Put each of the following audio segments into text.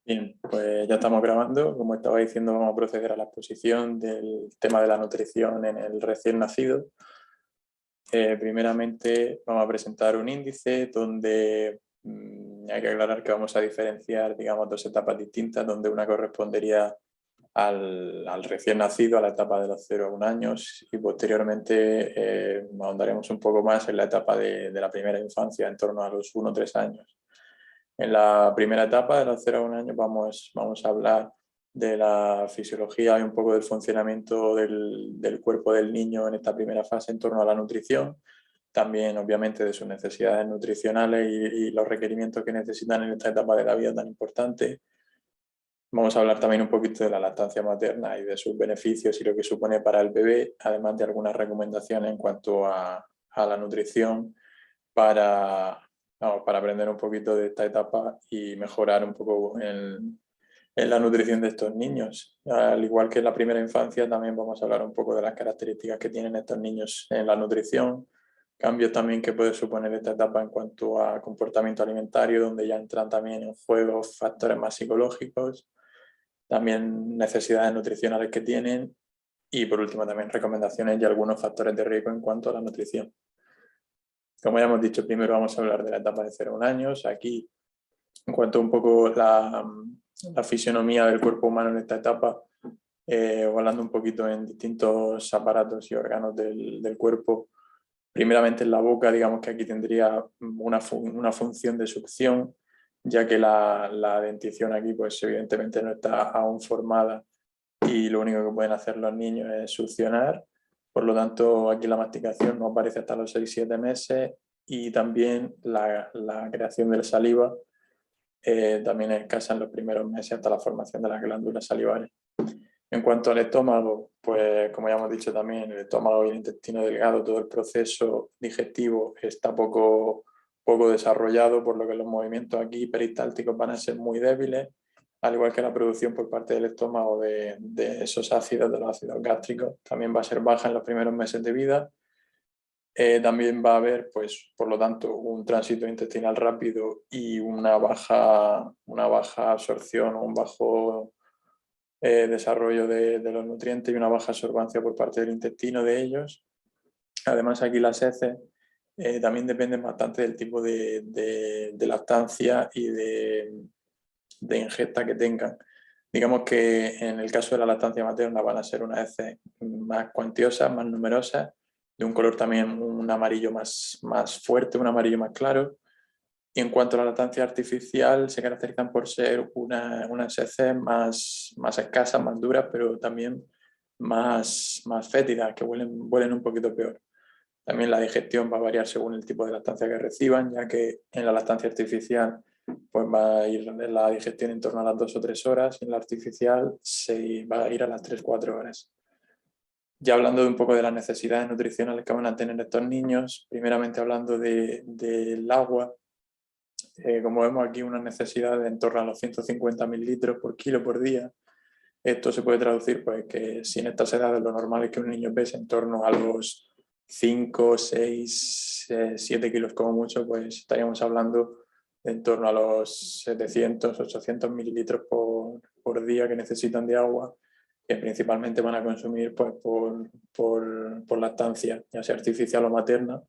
Bien, pues ya estamos grabando. Como estaba diciendo, vamos a proceder a la exposición del tema de la nutrición en el recién nacido. Primeramente vamos a presentar un índice donde hay que aclarar que vamos a diferenciar, digamos, dos etapas distintas, donde una correspondería al recién nacido, a la etapa de los 0 a 1 años, y posteriormente ahondaremos un poco más en la etapa de la primera infancia, en torno a los 1 o 3 años. En la primera etapa, de los 0 a 1 año, vamos a hablar de la fisiología y un poco del funcionamiento del cuerpo del niño en esta primera fase en torno a la nutrición. También, obviamente, de sus necesidades nutricionales y los requerimientos que necesitan en esta etapa de la vida tan importante. Vamos a hablar también un poquito de la lactancia materna y de sus beneficios y lo que supone para el bebé, además de algunas recomendaciones en cuanto a la nutrición para aprender un poquito de esta etapa y mejorar un poco en la nutrición de estos niños. Al igual que en la primera infancia, también vamos a hablar un poco de las características que tienen estos niños en la nutrición, cambios también que puede suponer esta etapa en cuanto a comportamiento alimentario, donde ya entran también en juego factores más psicológicos, también necesidades nutricionales que tienen y, por último, también recomendaciones y algunos factores de riesgo en cuanto a la nutrición. Como ya hemos dicho, primero vamos a hablar de la etapa de 0 a 1 años. Aquí, en cuanto a un poco la fisionomía del cuerpo humano en esta etapa, o hablando un poquito en distintos aparatos y órganos del cuerpo, primeramente en la boca, digamos que aquí tendría una función de succión, ya que la dentición aquí, pues evidentemente no está aún formada y lo único que pueden hacer los niños es succionar. Por lo tanto, aquí la masticación no aparece hasta los 6-7 meses y también la creación de la saliva también es escasa en los primeros meses hasta la formación de las glándulas salivares. En cuanto al estómago, pues como ya hemos dicho también, el estómago y el intestino delgado, todo el proceso digestivo está poco desarrollado, por lo que los movimientos aquí peristálticos van a ser muy débiles, al igual que la producción por parte del estómago de esos ácidos, de los ácidos gástricos, también va a ser baja en los primeros meses de vida. También va a haber, pues, por lo tanto, un tránsito intestinal rápido y una baja absorción o un bajo desarrollo de los nutrientes y una baja absorbancia por parte del intestino de ellos. Además, aquí las heces también dependen bastante del tipo de lactancia y de ingesta que tengan. Digamos que en el caso de la lactancia materna van a ser unas heces más cuantiosas, más numerosas, de un color también un amarillo más fuerte, un amarillo más claro. Y en cuanto a la lactancia artificial, se caracterizan por ser unas heces más escasas, más duras, pero también más fétidas, que huelen un poquito peor. También la digestión va a variar según el tipo de lactancia que reciban, ya que en la lactancia artificial pues va a ir la digestión en torno a las 2 o 3 horas y en la artificial se va a ir a las 3-4 horas. Ya hablando de un poco de las necesidades nutricionales que van a tener estos niños, primeramente hablando del agua, como vemos aquí, una necesidad de en torno a los 150 mililitros por kilo por día. Esto se puede traducir, pues, que si en estas edades lo normal es que un niño pese en torno a los 5, 6, 7 kilos como mucho, pues estaríamos hablando de en torno a los 700, 800 mililitros por día que necesitan de agua, que principalmente van a consumir, pues, por lactancia, ya sea artificial o materna.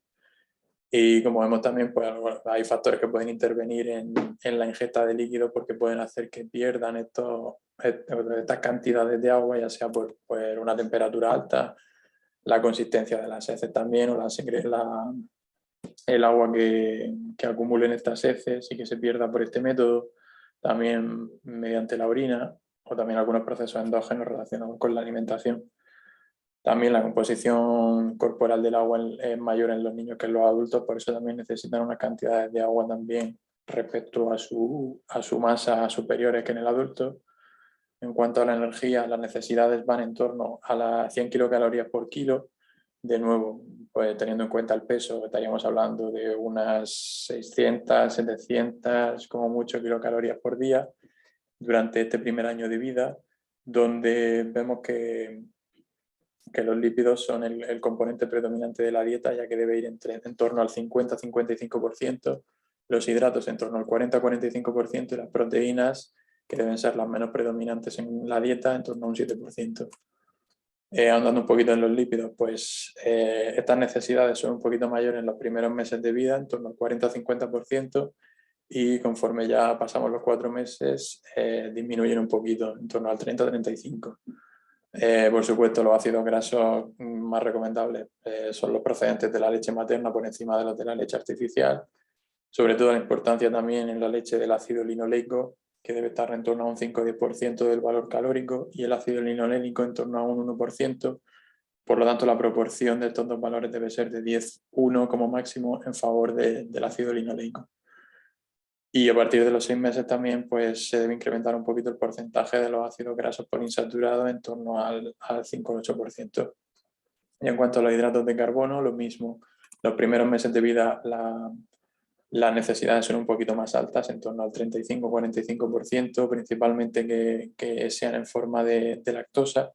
Y como vemos también, pues hay factores que pueden intervenir en la ingesta de líquidos porque pueden hacer que pierdan estas cantidades de agua, ya sea por una temperatura alta, la consistencia de las heces también, o el agua que acumulen estas heces y que se pierda por este método, también mediante la orina o también algunos procesos endógenos relacionados con la alimentación. También la composición corporal del agua es mayor en los niños que en los adultos, por eso también necesitan unas cantidades de agua también respecto a su masa superiores que en el adulto. En cuanto a la energía, las necesidades van en torno a las 100 kilocalorías por kilo. De nuevo, pues teniendo en cuenta el peso, estaríamos hablando de unas 600, 700, como mucho, kilocalorías por día durante este primer año de vida, donde vemos que los lípidos son el componente predominante de la dieta, ya que debe ir en torno al 50-55%, los hidratos en torno al 40-45% y las proteínas que deben ser las menos predominantes en la dieta, en torno a un 7%. Andando un poquito en los lípidos, pues estas necesidades son un poquito mayores en los primeros meses de vida, en torno al 40-50%, y conforme ya pasamos los 4 meses, disminuyen un poquito, en torno al 30-35%. Por supuesto, los ácidos grasos más recomendables son los procedentes de la leche materna por encima de los de la leche artificial. Sobre todo la importancia también en la leche del ácido linoleico, que debe estar en torno a un 5-10% del valor calórico, y el ácido linolénico en torno a un 1%. Por lo tanto, la proporción de estos dos valores debe ser de 10-1 como máximo en favor del ácido linoleico. Y a partir de los 6 meses también pues, se debe incrementar un poquito el porcentaje de los ácidos grasos poliinsaturados en torno al 5-8%. Y en cuanto a los hidratos de carbono, lo mismo. Los primeros meses de vida las necesidades son un poquito más altas, en torno al 35-45%, principalmente que sean en forma de lactosa.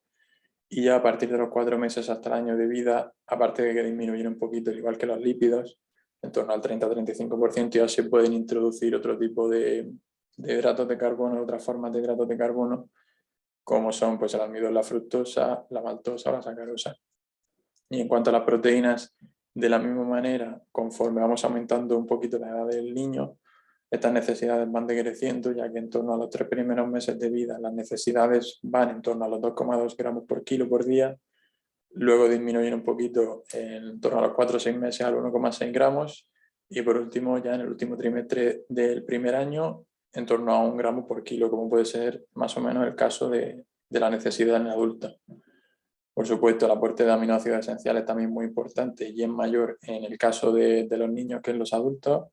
Y ya a partir de los 4 meses hasta el año de vida, aparte de que disminuyen un poquito, al igual que los lípidos, en torno al 30-35%, ya se pueden introducir otro tipo de hidratos de carbono, otras formas de hidratos de carbono, como son pues, el almidón, la fructosa, la maltosa o la sacarosa. Y en cuanto a las proteínas, de la misma manera, conforme vamos aumentando un poquito la edad del niño, estas necesidades van decreciendo, ya que en torno a los 3 primeros meses de vida las necesidades van en torno a los 2,2 gramos por kilo por día, luego disminuyen un poquito en torno a los 4 o 6 meses al 1,6 gramos, y por último ya en el último trimestre del primer año en torno a 1 gramo por kilo, como puede ser más o menos el caso de la necesidad en adulta. Por supuesto, el aporte de aminoácidos esenciales es también muy importante y es mayor en el caso de los niños que en los adultos.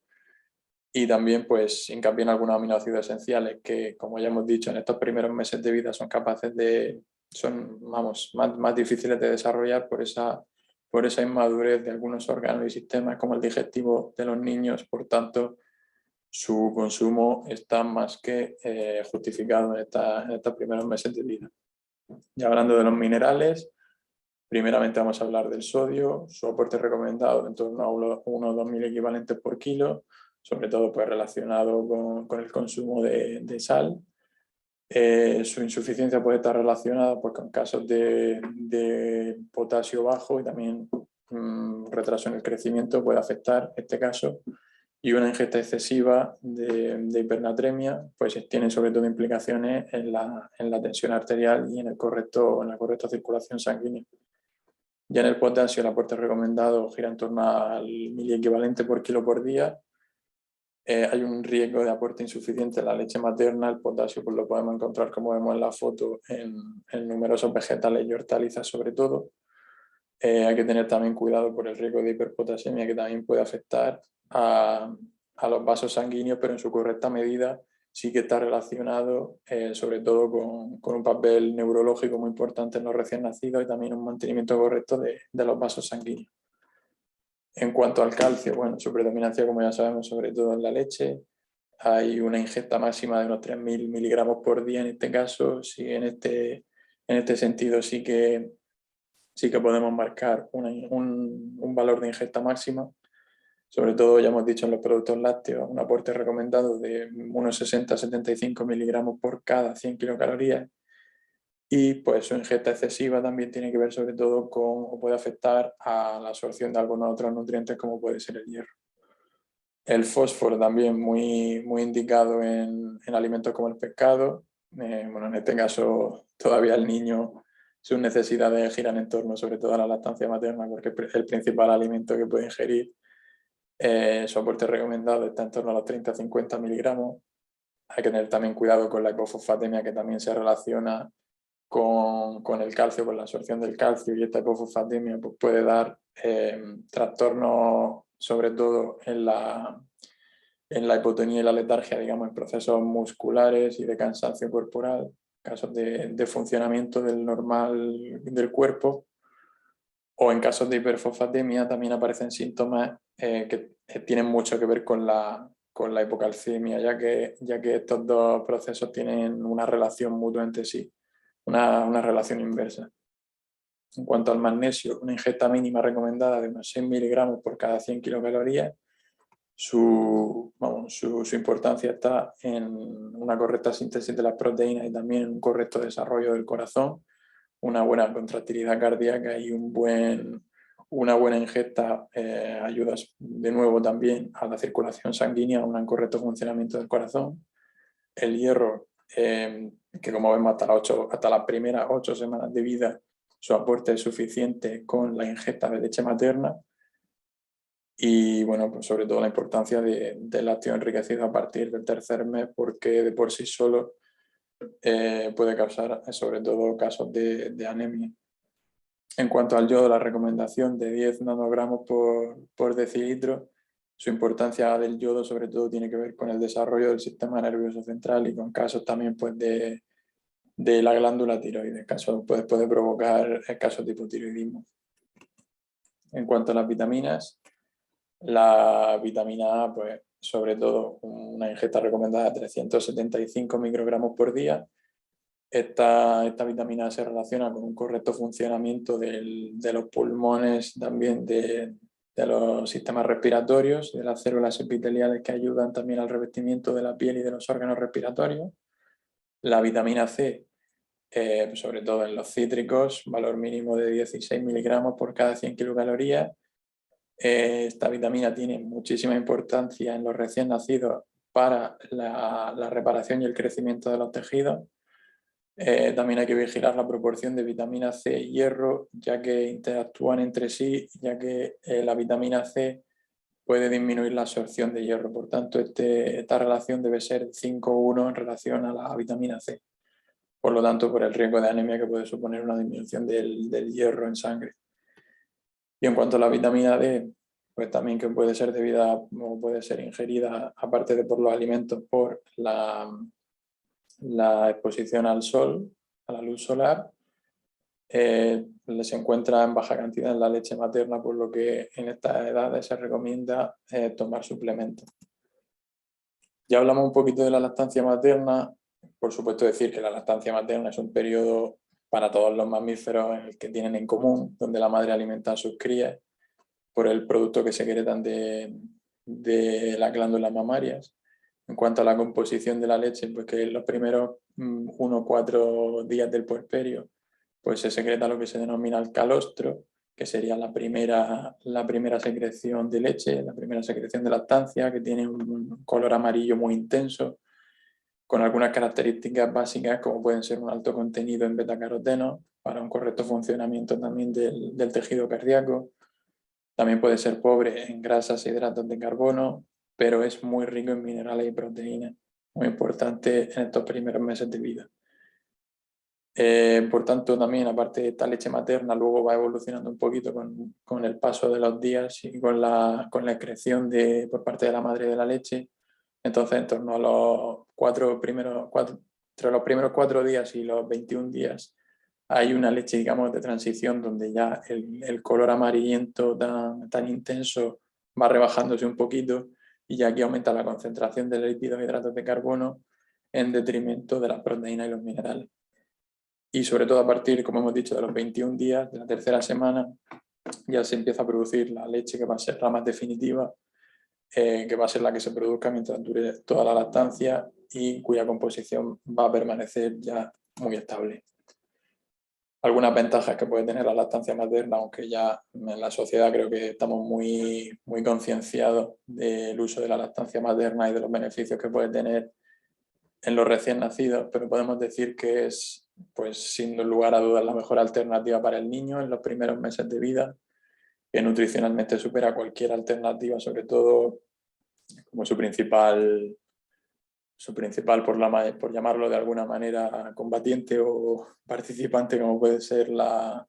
Y también pues hincapié en algunos aminoácidos esenciales que, como ya hemos dicho, en estos primeros meses de vida son capaces de, son más difíciles de desarrollar por esa inmadurez de algunos órganos y sistemas como el digestivo de los niños. Por tanto, su consumo está más que justificado en estos primeros meses de vida. Y hablando de los minerales, primeramente vamos a hablar del sodio. Su aporte recomendado en torno a 1 o 2.000 equivalentes por kilo, sobre todo pues, relacionado con el consumo de sal. Su insuficiencia puede estar relacionada pues, con casos de potasio bajo y también retraso en el crecimiento puede afectar este caso. Y una ingesta excesiva de hipernatremia pues tiene sobre todo implicaciones en la tensión arterial y en la correcta circulación sanguínea. Ya en el potasio, el aporte recomendado gira en torno al miliequivalente por kilo por día. Hay un riesgo de aporte insuficiente en la leche materna. El potasio pues, lo podemos encontrar, como vemos en la foto, en numerosos vegetales y hortalizas sobre todo. Hay que tener también cuidado por el riesgo de hiperpotasemia, que también puede afectar a los vasos sanguíneos, pero en su correcta medida sí que está relacionado sobre todo con un papel neurológico muy importante en los recién nacidos y también un mantenimiento correcto de los vasos sanguíneos. En cuanto al calcio, bueno, su predominancia, como ya sabemos, sobre todo en la leche. Hay una ingesta máxima de unos 3.000 miligramos por día en este caso. Sí, en este sentido sí que podemos marcar un valor de ingesta máxima. Sobre todo, ya hemos dicho, en los productos lácteos, un aporte recomendado de unos 60-75 miligramos por cada 100 kilocalorías. Y pues su ingesta excesiva también tiene que ver sobre todo o puede afectar a la absorción de algunos otros nutrientes como puede ser el hierro. El fósforo también muy indicado en alimentos como el pescado. Bueno, en este caso todavía el niño, sus necesidades giran en torno sobre todo a la lactancia materna porque es el principal alimento que puede ingerir. Su aporte recomendado está en torno a los 30-50 miligramos. Hay que tener también cuidado con la hipofosfatemia, que también se relaciona con el calcio, con la absorción del calcio, y esta hipofosfatemia pues, puede dar trastornos sobre todo en la hipotonía y la letargia, digamos, en procesos musculares y de cansancio corporal, casos de funcionamiento del normal del cuerpo, o en casos de hiperfosfatemia también aparecen síntomas que tienen mucho que ver con la hipocalcemia, ya que estos dos procesos tienen una relación mutua entre sí, una relación inversa. En cuanto al magnesio, una ingesta mínima recomendada de unos 6 miligramos por cada 100 kilocalorías. su importancia está en una correcta síntesis de las proteínas y también en un correcto desarrollo del corazón, una buena contractilidad cardíaca y una buena ingesta ayuda de nuevo también a la circulación sanguínea, a un correcto funcionamiento del corazón. El hierro, que como vemos hasta las primeras 8 semanas de vida, su aporte es suficiente con la ingesta de leche materna. Y bueno, pues sobre todo la importancia del lácteo enriquecido a partir del tercer mes, porque de por sí solo puede causar sobre todo casos de anemia. En cuanto al yodo, la recomendación de 10 nanogramos por decilitro, su importancia del yodo sobre todo tiene que ver con el desarrollo del sistema nervioso central y con casos también pues, de la glándula tiroides, puede provocar casos de hipotiroidismo. En cuanto a las vitaminas, la vitamina A, pues sobre todo una ingesta recomendada de 375 microgramos por día. Esta vitamina A se relaciona con un correcto funcionamiento de los pulmones, también de los sistemas respiratorios, de las células epiteliales que ayudan también al revestimiento de la piel y de los órganos respiratorios. La vitamina C, sobre todo en los cítricos, valor mínimo de 16 miligramos por cada 100 kilocalorías. Esta vitamina tiene muchísima importancia en los recién nacidos para la reparación y el crecimiento de los tejidos. También hay que vigilar la proporción de vitamina C y hierro, ya que interactúan entre sí, ya que la vitamina C puede disminuir la absorción de hierro. Por tanto, esta relación debe ser 5:1 en relación a la vitamina C. Por lo tanto, por el riesgo de anemia que puede suponer una disminución del hierro en sangre. Y en cuanto a la vitamina D, pues también que puede ser debida o puede ser ingerida, aparte de por los alimentos, por la exposición al sol, a la luz solar. Se encuentra en baja cantidad en la leche materna, por lo que en estas edades se recomienda tomar suplementos. Ya hablamos un poquito de la lactancia materna. Por supuesto decir que la lactancia materna es un periodo para todos los mamíferos en el que tienen en común, donde la madre alimenta a sus crías por el producto que secretan de las glándulas mamarias. En cuanto a la composición de la leche, pues que en los primeros 1 o 4 días del puerperio pues se secreta lo que se denomina el calostro, que sería la primera secreción de leche, la primera secreción de lactancia, que tiene un color amarillo muy intenso, con algunas características básicas como pueden ser un alto contenido en betacaroteno para un correcto funcionamiento también del tejido cardíaco. También puede ser pobre en grasas e hidratos de carbono, pero es muy rico en minerales y proteínas, muy importante en estos primeros meses de vida. Por tanto, también aparte de esta leche materna, luego va evolucionando un poquito con el paso de los días y con la excreción por parte de la madre de la leche. Entonces, en torno a entre los primeros 4 días y los 21 días, hay una leche, digamos, de transición donde ya el color amarillento tan intenso va rebajándose un poquito y ya aquí aumenta la concentración de lípidos e hidratos de carbono en detrimento de las proteínas y los minerales. Y sobre todo a partir, como hemos dicho, de los 21 días, de la tercera semana, ya se empieza a producir la leche que va a ser la más definitiva, que va a ser la que se produzca mientras dure toda la lactancia y cuya composición va a permanecer ya muy estable. Algunas ventajas que puede tener la lactancia materna, aunque ya en la sociedad creo que estamos muy concienciados del uso de la lactancia materna y de los beneficios que puede tener en los recién nacidos, pero podemos decir que es, pues sin lugar a dudas, la mejor alternativa para el niño en los primeros meses de vida, que nutricionalmente supera cualquier alternativa, sobre todo como su principal por llamarlo de alguna manera, combatiente o participante, como puede ser la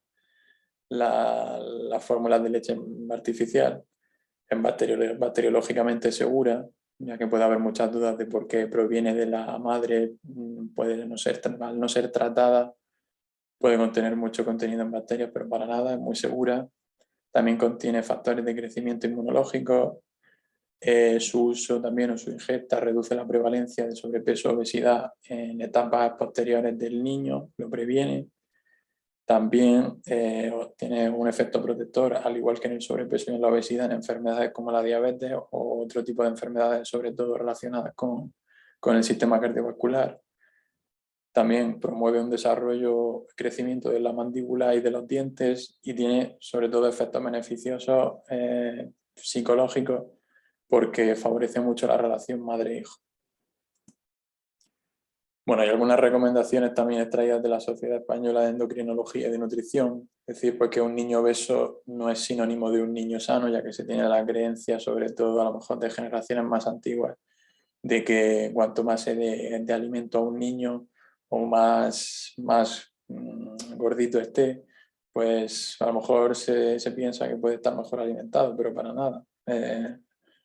fórmula de leche artificial, es bacteriológicamente segura, ya que puede haber muchas dudas de por qué proviene de la madre, al no ser tratada, puede contener mucho contenido en bacterias, pero para nada, es muy segura. También contiene factores de crecimiento inmunológico. Su uso también o su ingesta reduce la prevalencia de sobrepeso o obesidad en etapas posteriores del niño, lo previene. También tiene un efecto protector, al igual que en el sobrepeso y en la obesidad, en enfermedades como la diabetes o otro tipo de enfermedades, sobre todo relacionadas con el sistema cardiovascular. También promueve un desarrollo, crecimiento de la mandíbula y de los dientes, y tiene sobre todo efectos beneficiosos psicológicos, porque favorece mucho la relación madre-hijo. Bueno, hay algunas recomendaciones también extraídas de la Sociedad Española de Endocrinología y de Nutrición, es decir, pues que un niño obeso no es sinónimo de un niño sano, ya que se tiene la creencia, sobre todo a lo mejor de generaciones más antiguas, de que cuanto más se dé de alimento a un niño o más gordito esté, pues a lo mejor se piensa que puede estar mejor alimentado, pero para nada.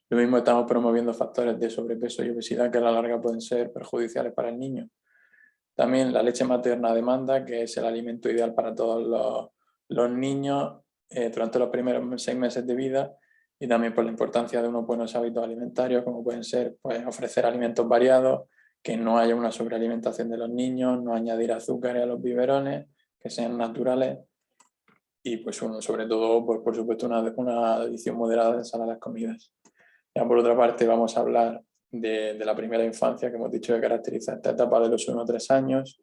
Lo mismo, estamos promoviendo factores de sobrepeso y obesidad que a la larga pueden ser perjudiciales para el niño. También la leche materna a demanda, que es el alimento ideal para todos los niños durante los primeros 6 meses de vida, y también por la importancia de unos buenos hábitos alimentarios, como pueden ser pues, ofrecer alimentos variados, que no haya una sobrealimentación de los niños, no añadir azúcares a los biberones, que sean naturales, y pues sobre todo, pues, por supuesto, una adición moderada de sal a las comidas. Ya por otra parte vamos a hablar de la primera infancia, que hemos dicho que caracteriza esta etapa de los 1 a 3 años.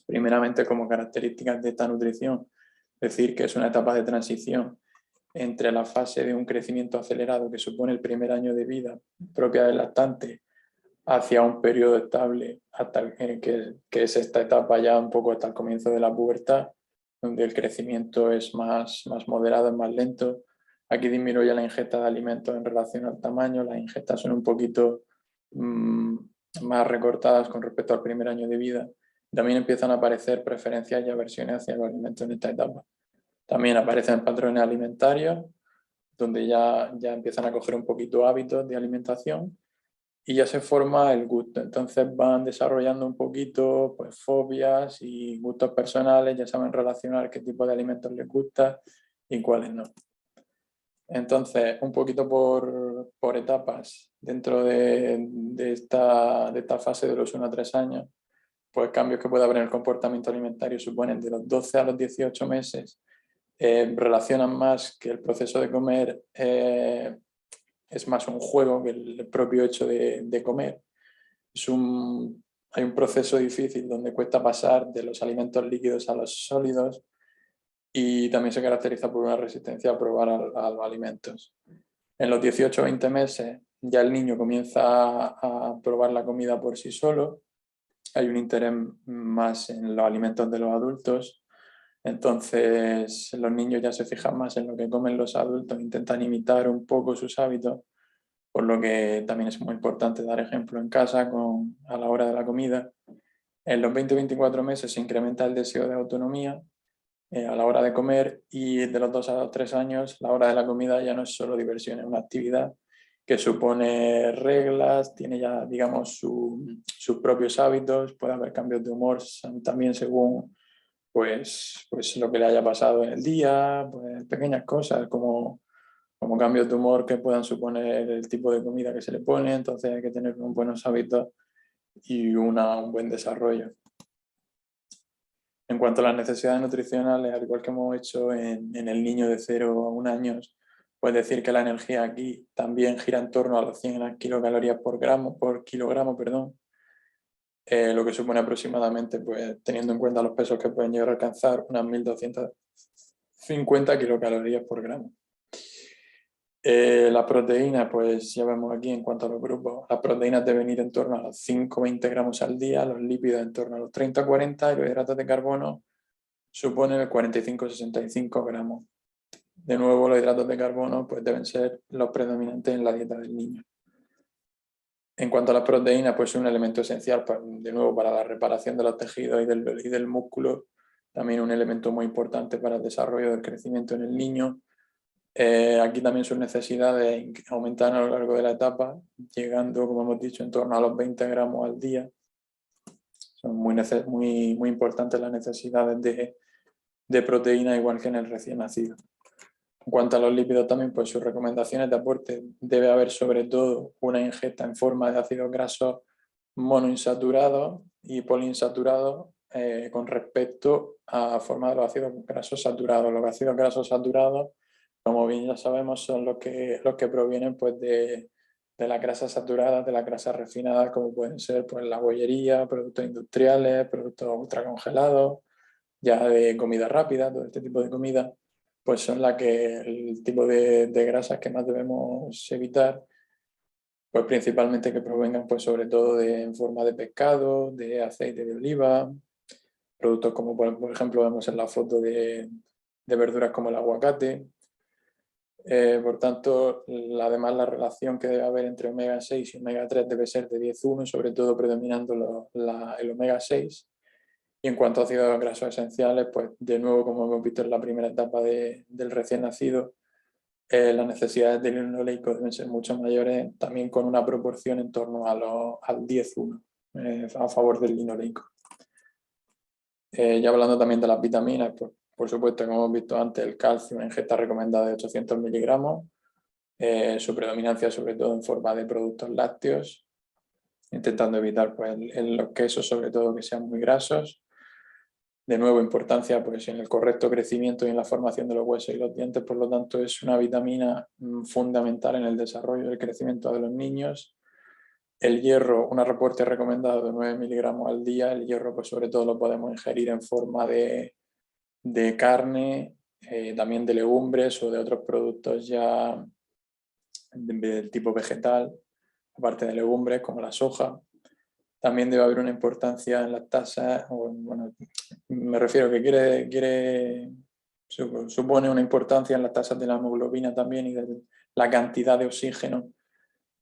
Primeramente, como características de esta nutrición, decir que es una etapa de transición entre la fase de un crecimiento acelerado que supone el primer año de vida propia del lactante hacia un periodo estable hasta que es esta etapa ya un poco hasta el comienzo de la pubertad, donde el crecimiento es más moderado, es más lento. Aquí disminuye la ingesta de alimentos en relación al tamaño, las ingestas son un poquito más recortadas con respecto al primer año de vida. También empiezan a aparecer preferencias y aversiones hacia los alimentos en esta etapa. También aparecen patrones alimentarios, donde ya empiezan a coger un poquito hábitos de alimentación y ya se forma el gusto. Entonces van desarrollando un poquito pues, fobias y gustos personales, ya saben relacionar qué tipo de alimentos les gusta y cuáles no. Entonces, un poquito por etapas dentro de esta fase de los 1 a 3 años, pues cambios que puede haber en el comportamiento alimentario suponen de los 12 a los 18 meses, relacionan más que el proceso de comer es más un juego que el propio hecho de comer. Hay un proceso difícil donde cuesta pasar de los alimentos líquidos a los sólidos, y también se caracteriza por una resistencia a probar a los alimentos. En los 18 o 20 meses ya el niño comienza a probar la comida por sí solo, hay un interés más en los alimentos de los adultos, entonces los niños ya se fijan más en lo que comen los adultos, intentan imitar un poco sus hábitos, por lo que también es muy importante dar ejemplo en casa a la hora de la comida. En los 20-24 meses se incrementa el deseo de autonomía a la hora de comer, y de los 2 a los 3 años la hora de la comida ya no es solo diversión, es una actividad que supone reglas, tiene ya digamos sus propios hábitos, puede haber cambios de humor también según pues lo que le haya pasado en el día, pues pequeñas cosas como cambios de humor que puedan suponer el tipo de comida que se le pone, entonces hay que tener unos buenos hábitos y un buen desarrollo. En cuanto a las necesidades nutricionales, al igual que hemos hecho en el niño de 0 a 1 año, pues decir que la energía aquí también gira en torno a los 100 kilocalorías por kilogramo, lo que supone aproximadamente, pues teniendo en cuenta los pesos que pueden llegar a alcanzar, unas 1250 kilocalorías por gramo. La proteína, pues ya vemos aquí en cuanto a los grupos, las proteínas deben ir en torno a los 5-20 gramos al día, los lípidos en torno a los 30-40 y los hidratos de carbono suponen el 45-65 gramos. De nuevo, los hidratos de carbono pues, deben ser los predominantes en la dieta del niño. En cuanto a las proteínas, pues es un elemento esencial, de nuevo, para la reparación de los tejidos y del músculo, también un elemento muy importante para el desarrollo del crecimiento en el niño. Aquí también sus necesidades aumentan a lo largo de la etapa, llegando, como hemos dicho, en torno a los 20 gramos al día. Son muy importantes las necesidades de proteína, igual que en el recién nacido. En cuanto a los lípidos también, pues sus recomendaciones de aporte debe haber sobre todo una ingesta en forma de ácidos grasos monoinsaturados y poliinsaturados, con respecto a forma de los ácidos grasos saturados. Los ácidos grasos saturados, como bien ya sabemos, son los que provienen pues, de las grasas saturadas, de las grasas refinadas, como pueden ser pues, la bollería, productos industriales, productos ultracongelados, ya de comida rápida, todo este tipo de comida, pues son el tipo de grasas que más debemos evitar, pues principalmente que provengan pues sobre todo en forma de pescado, de aceite de oliva, productos como por ejemplo vemos en la foto de verduras como el aguacate. Por tanto, además la relación que debe haber entre omega 6 y omega 3 debe ser de 10:1, sobre todo predominando el omega 6. Y en cuanto a ácidos grasos esenciales, pues de nuevo, como hemos visto en la primera etapa del recién nacido, las necesidades de linoleico deben ser mucho mayores, también con una proporción en torno al 10:1 a favor del linoleico. Ya hablando también de las vitaminas, pues, por supuesto, como hemos visto antes, el calcio, una ingesta recomendada de 800 miligramos, su predominancia sobre todo en forma de productos lácteos, intentando evitar pues, los quesos, sobre todo que sean muy grasos. De nuevo, importancia pues, en el correcto crecimiento y en la formación de los huesos y los dientes, por lo tanto es una vitamina fundamental en el desarrollo y el crecimiento de los niños. El hierro, un reporte recomendado de 9 miligramos al día. El hierro pues, sobre todo lo podemos ingerir en forma de carne, también de legumbres o de otros productos ya del tipo vegetal, aparte de legumbres como la soja. También debe haber una importancia en las tasas, bueno, me refiero que supone una importancia en las tasas de la hemoglobina también y de la cantidad de oxígeno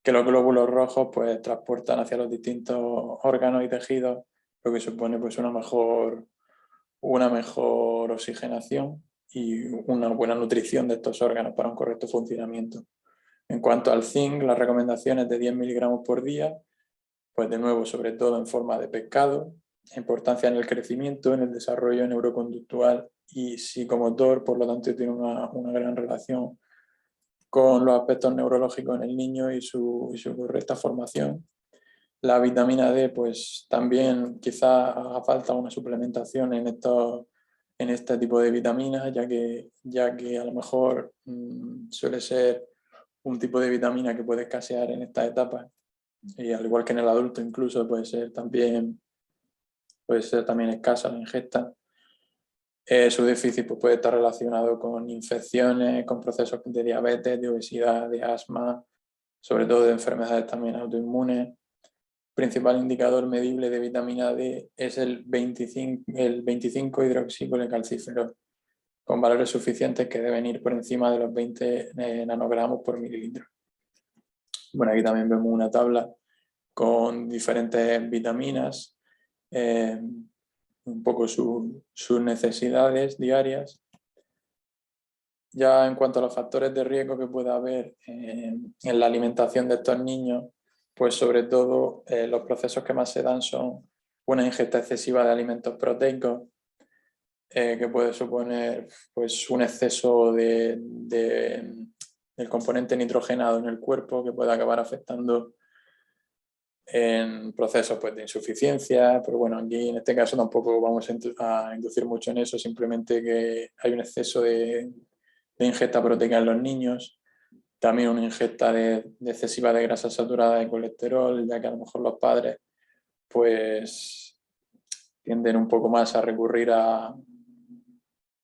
que los glóbulos rojos pues, transportan hacia los distintos órganos y tejidos, lo que supone pues, una mejor oxigenación y una buena nutrición de estos órganos para un correcto funcionamiento. En cuanto al zinc, las recomendaciones de 10 miligramos por día, pues de nuevo, sobre todo en forma de pescado, importancia en el crecimiento, en el desarrollo neuroconductual y psicomotor, por lo tanto tiene una gran relación con los aspectos neurológicos en el niño y su correcta formación. La vitamina D, pues también quizá haga falta una suplementación en este tipo de vitaminas, ya que a lo mejor suele ser un tipo de vitamina que puede escasear en esta etapa. Y al igual que en el adulto incluso puede ser también escasa la ingesta. Su déficit pues, puede estar relacionado con infecciones, con procesos de diabetes, de obesidad, de asma, sobre todo de enfermedades también autoinmunes. Principal indicador medible de vitamina D es el 25 hidroxicolecalcífero, con valores suficientes que deben ir por encima de los 20 nanogramos por mililitro. Bueno, aquí también vemos una tabla con diferentes vitaminas, un poco sus necesidades diarias. Ya en cuanto a los factores de riesgo que pueda haber en la alimentación de estos niños, pues sobre todo los procesos que más se dan son una ingesta excesiva de alimentos proteicos, que puede suponer pues, un exceso del componente nitrogenado en el cuerpo, que puede acabar afectando en procesos pues, de insuficiencia, pero bueno, aquí en este caso tampoco vamos a inducir mucho en eso, simplemente que hay un exceso de ingesta proteica en los niños, también una ingesta excesiva de grasa saturada de colesterol, ya que a lo mejor los padres pues tienden un poco más a recurrir a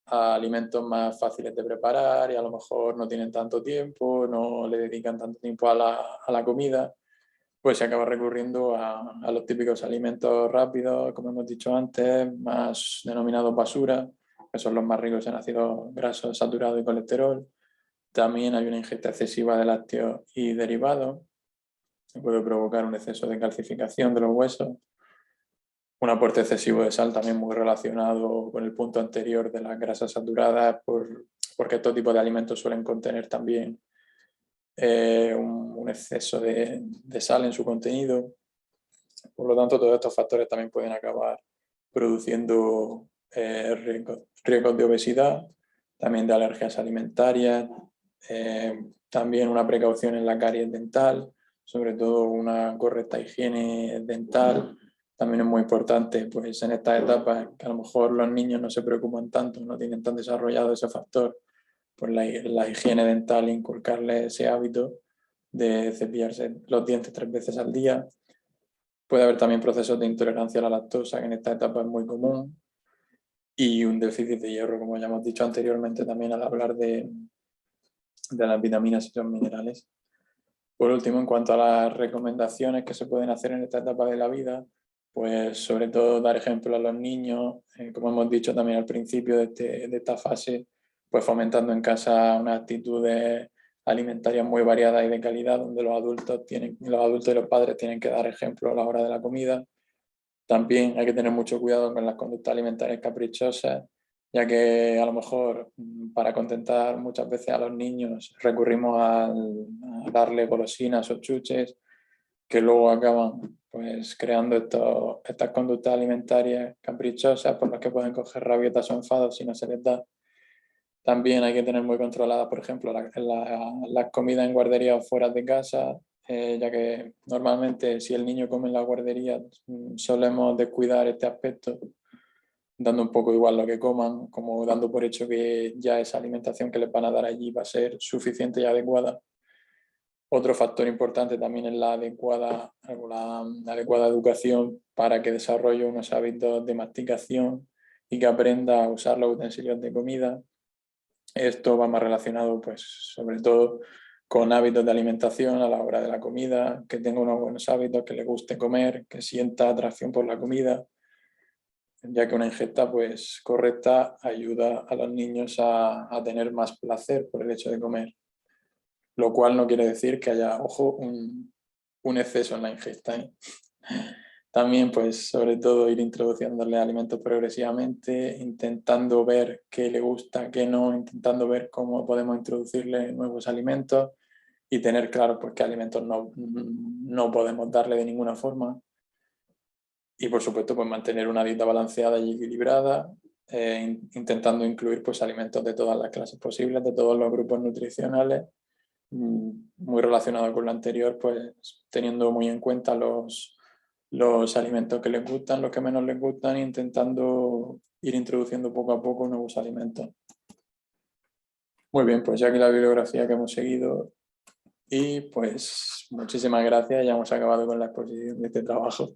alimentos más fáciles de preparar y a lo mejor no tienen tanto tiempo, no le dedican tanto tiempo a la comida, pues se acaba recurriendo a los típicos alimentos rápidos, como hemos dicho antes, más denominados basura, que son los más ricos en ácidos grasos saturados y colesterol. También hay una ingesta excesiva de lácteos y derivados, que puede provocar un exceso de calcificación de los huesos. Un aporte excesivo de sal también muy relacionado con el punto anterior de las grasas saturadas, porque estos tipos de alimentos suelen contener también un exceso de sal en su contenido. Por lo tanto, todos estos factores también pueden acabar produciendo riesgos de obesidad, también de alergias alimentarias, también una precaución en la caries dental, sobre todo una correcta higiene dental, también es muy importante pues, en estas etapas que a lo mejor los niños no se preocupan tanto, no tienen tan desarrollado ese factor, pues la higiene dental, inculcarle ese hábito de cepillarse los dientes 3 veces al día. Puede haber también procesos de intolerancia a la lactosa, que en esta etapa es muy común, y un déficit de hierro, como ya hemos dicho anteriormente también al hablar de las vitaminas y los minerales. Por último, en cuanto a las recomendaciones que se pueden hacer en esta etapa de la vida, pues sobre todo dar ejemplo a los niños, como hemos dicho también al principio de esta fase, pues fomentando en casa unas actitudes alimentarias muy variadas y de calidad, donde los adultos y los padres tienen que dar ejemplo a la hora de la comida. También hay que tener mucho cuidado con las conductas alimentarias caprichosas, ya que a lo mejor para contentar muchas veces a los niños recurrimos a darle golosinas o chuches que luego acaban pues creando estas conductas alimentarias caprichosas por las que pueden coger rabietas o enfados si no se les da. También hay que tener muy controladas, por ejemplo, las comidas en guardería o fuera de casa, ya que normalmente si el niño come en la guardería solemos descuidar este aspecto, dando un poco igual lo que coman, como dando por hecho que ya esa alimentación que les van a dar allí va a ser suficiente y adecuada. Otro factor importante también es la adecuada educación para que desarrolle unos hábitos de masticación y que aprenda a usar los utensilios de comida. Esto va más relacionado, pues, sobre todo con hábitos de alimentación a la hora de la comida, que tenga unos buenos hábitos, que le guste comer, que sienta atracción por la comida, ya que una ingesta, pues, correcta ayuda a los niños a tener más placer por el hecho de comer, lo cual no quiere decir que haya, ojo, un exceso en la ingesta, ¿eh? También, pues, sobre todo ir introduciéndole alimentos progresivamente, intentando ver qué le gusta, qué no, intentando ver cómo podemos introducirle nuevos alimentos y tener claro, pues, qué alimentos no podemos darle de ninguna forma. Y, por supuesto, pues, mantener una dieta balanceada y equilibrada, intentando incluir, pues, alimentos de todas las clases posibles, de todos los grupos nutricionales, muy relacionado con lo anterior, pues, teniendo muy en cuenta los alimentos que les gustan, los que menos les gustan, e intentando ir introduciendo poco a poco nuevos alimentos. Muy bien, pues ya aquí la bibliografía que hemos seguido y pues muchísimas gracias, ya hemos acabado con la exposición de este trabajo.